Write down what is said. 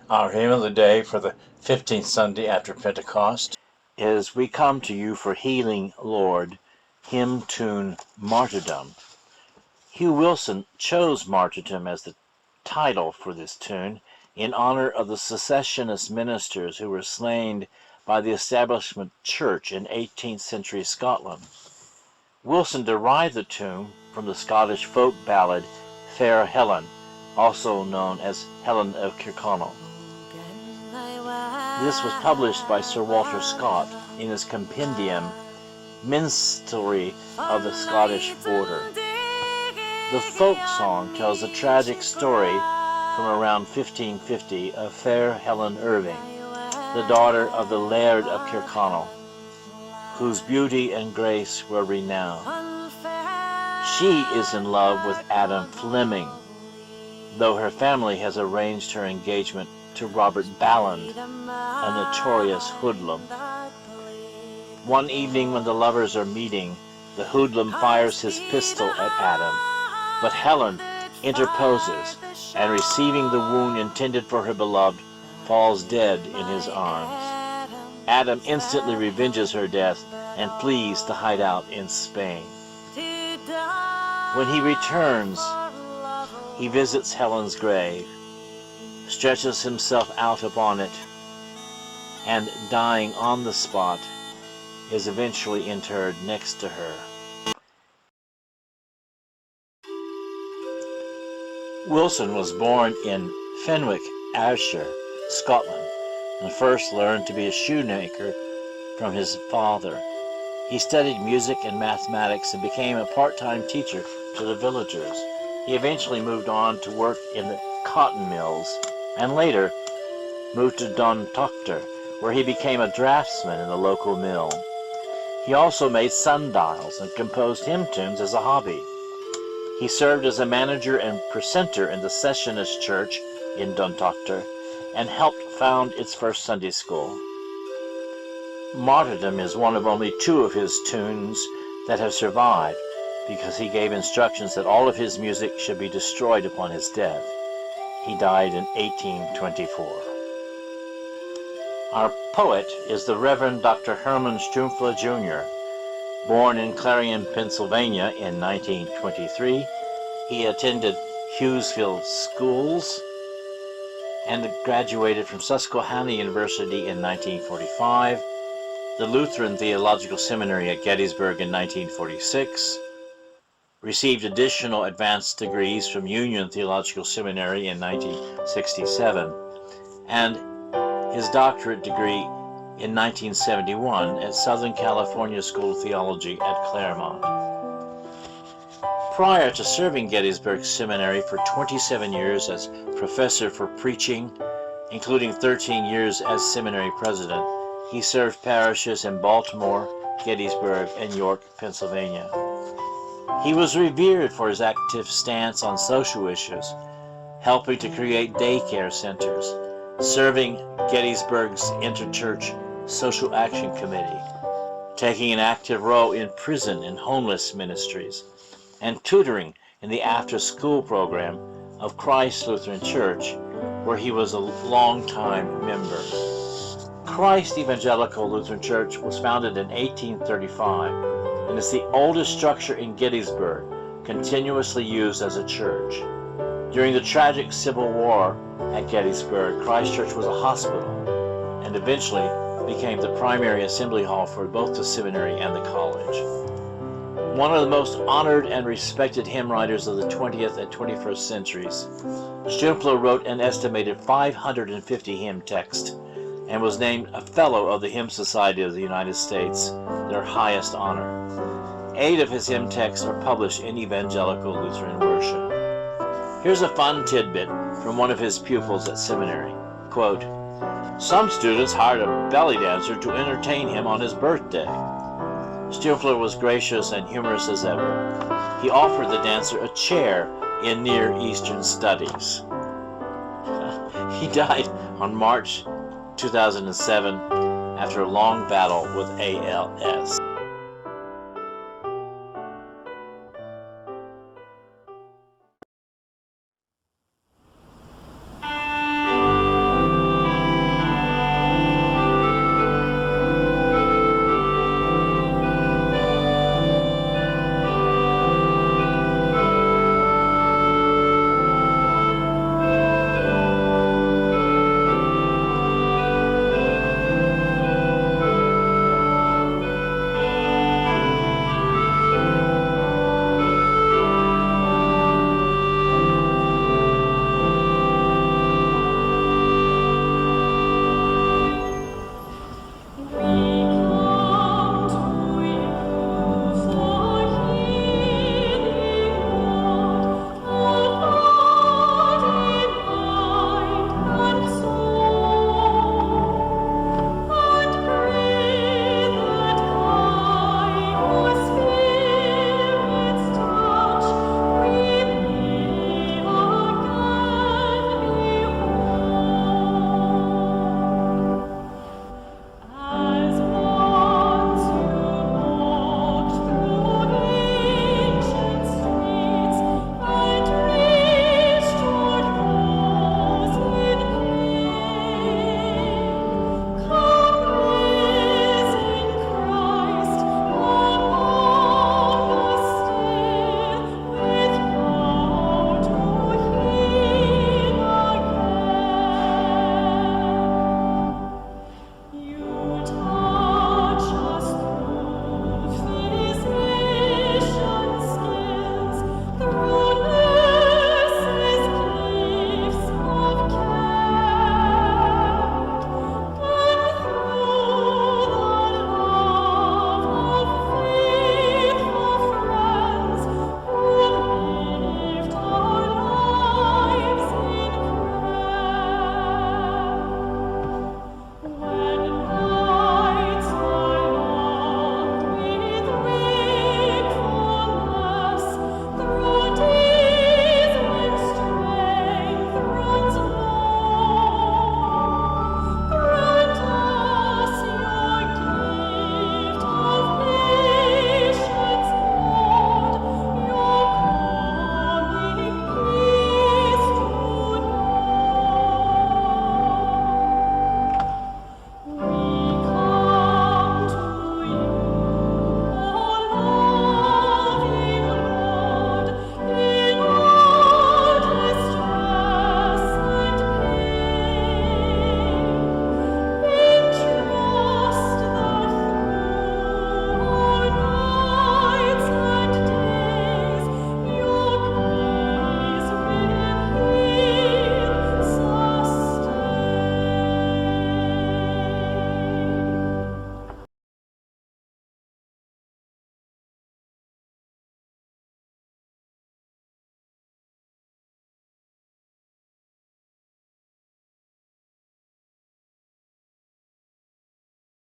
Our hymn of the day for the 15th Sunday after Pentecost is "We Come to You for Healing, Lord," hymn tune Martyrdom. Hugh Wilson chose Martyrdom as the title for this tune in honor of the secessionist ministers who were slain by the Establishment Church in 18th century Scotland. Wilson derived the tune from the Scottish folk ballad Fair Helen, also known as Helen of Kirkconnell. This was published by Sir Walter Scott in his compendium Minstrelsy of the Scottish Border. The folk song tells the tragic story from around 1550 of fair Helen Irving, the daughter of the Laird of Kirkconnell, whose beauty and grace were renowned. She is in love with Adam Fleming, though her family has arranged her engagement to Robert Balland, a notorious hoodlum. One evening when the lovers are meeting, the hoodlum fires his pistol at Adam, but Helen interposes and, receiving the wound intended for her beloved, falls dead in his arms. Adam instantly revenges her death and flees to hide out in Spain. When he returns, he visits Helen's grave, stretches himself out upon it, and, dying on the spot, is eventually interred next to her. Wilson was born in Fenwick, Ayrshire, Scotland, and first learned to be a shoemaker from his father. He studied music and mathematics and became a part-time teacher to the villagers. He eventually moved on to work in the cotton mills, and later moved to Dontochter, where he became a draftsman in the local mill. He also made sundials and composed hymn tunes as a hobby. He served as a manager and precentor in the Secessionist Church in Dontochter and helped found its first Sunday school. Martyrdom is one of only two of his tunes that have survived, because he gave instructions that all of his music should be destroyed upon his death. He died in 1824. Our poet is the Reverend Dr. Herman Strumpfler, Jr. Born in Clarion, Pennsylvania in 1923, he attended Hughesville schools and graduated from Susquehanna University in 1945, the Lutheran Theological Seminary at Gettysburg in 1946, received additional advanced degrees from Union Theological Seminary in 1967, and his doctorate degree in 1971 at Southern California School of Theology at Claremont. Prior to serving Gettysburg Seminary for 27 years as professor for preaching, including 13 years as seminary president, he served parishes in Baltimore, Gettysburg, and York, Pennsylvania. He was revered for his active stance on social issues, helping to create daycare centers, serving Gettysburg's Interchurch Social Action Committee, taking an active role in prison and homeless ministries, and tutoring in the after-school program of Christ Lutheran Church, where he was a long-time member. Christ Evangelical Lutheran Church was founded in 1835 and is the oldest structure in Gettysburg continuously used as a church. During the tragic Civil War at Gettysburg, Christ Church was a hospital and eventually became the primary assembly hall for both the seminary and the college. One of the most honored and respected hymn writers of the 20th and 21st centuries, Strumpfler wrote an estimated 550 hymn texts and was named a Fellow of the Hymn Society of the United States, their highest honor. 8 of his hymn texts are published in Evangelical Lutheran Worship. Here's a fun tidbit from one of his pupils at seminary. Quote, "Some students hired a belly dancer to entertain him on his birthday. Strumpfler was gracious and humorous as ever. He offered the dancer a chair in Near Eastern studies." He died on March 2007 after a long battle with ALS.